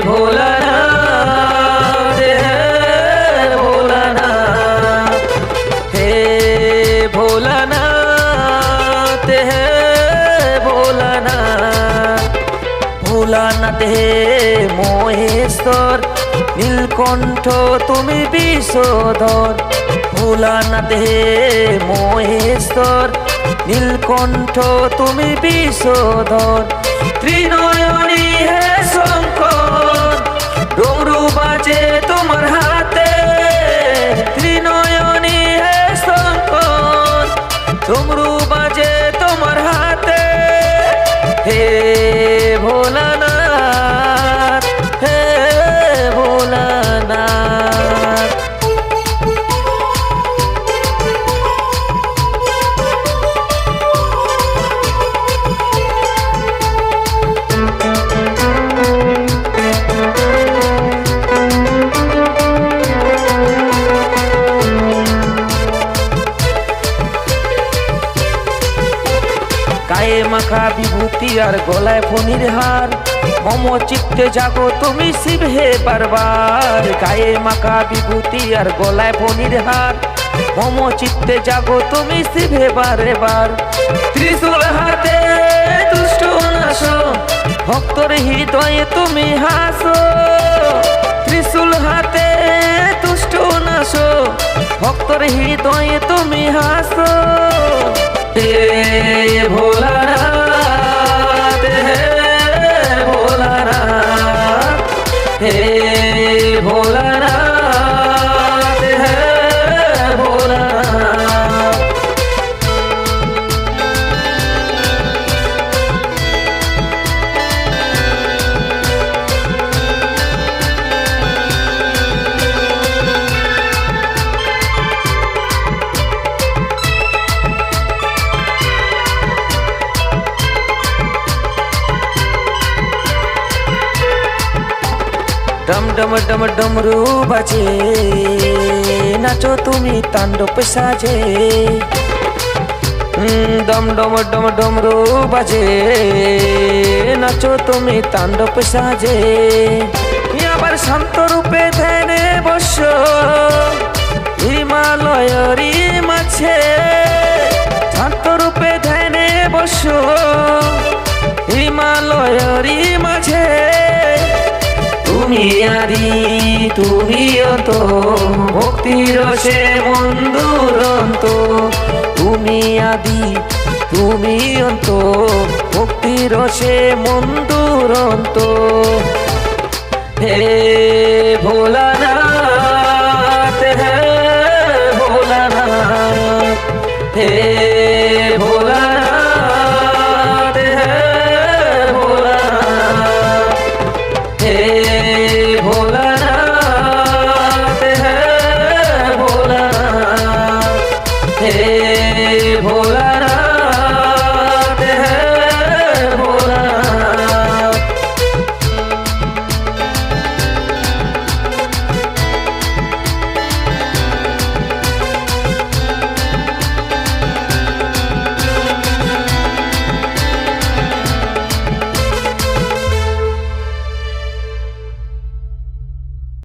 ভোলানাথ, হে ভোলানাথ, হে ভোলানাথ। ভোলানাথ হে মহেশ্বর, নীলকণ্ঠ তুমি বিষধর। ভোলানাথ হে মহেশ্বর, নীলকণ্ঠ তুমি বিষধর। ত্রিনয়নী হে শঙ্কর, ডমরু বাজে তোমার হাতে। ত্রিনয়নী হে শঙ্কর, ডমরু বাজে তোমার হাতে। হে ভোলানাথ, হে ভোলানাথ। গায়ে মাখা বিভূতি আর গলায় ফণির হার, মম চিত্তে জাগো তুমি শিব হে বারবার। গায়ে মাখা বিভূতি আর গলায় ফণির হার, মম চিত্তে জাগো তুমি শিব হে বারে বার। ত্রিশূল হাতে দুষ্ট নাশো, ভক্তর হৃদয়ে তুমি হাসো। ত্রিশূল হাতে দুষ্ট নাশো, ভক্তর হৃদয়ে তুমি হাসো। হে ভোলানাথ, হে ভোলানাথ, হে ভোলানাথ, হে ভোলানাথ। ডম ডম ডম ডমরু বাজে, নাচো তুমি তাণ্ডব সাজে। ডম ডম ডম ডমরু বাজে, নাচো তুমি তাণ্ডব সাজে। আবার শান্ত রূপে ধ্যানে বস, হিমালয়েরই মাঝে। শান্ত রূপে ধ্যানে বস, হিমালয়েরই মাঝে। তুমি আদি তুমি অন্ত, ভক্তি রসে মন দুরন্ত। তুমি আদি তুমি অন্ত, ভক্তি রসে মন দুরন্ত। হে ভোলা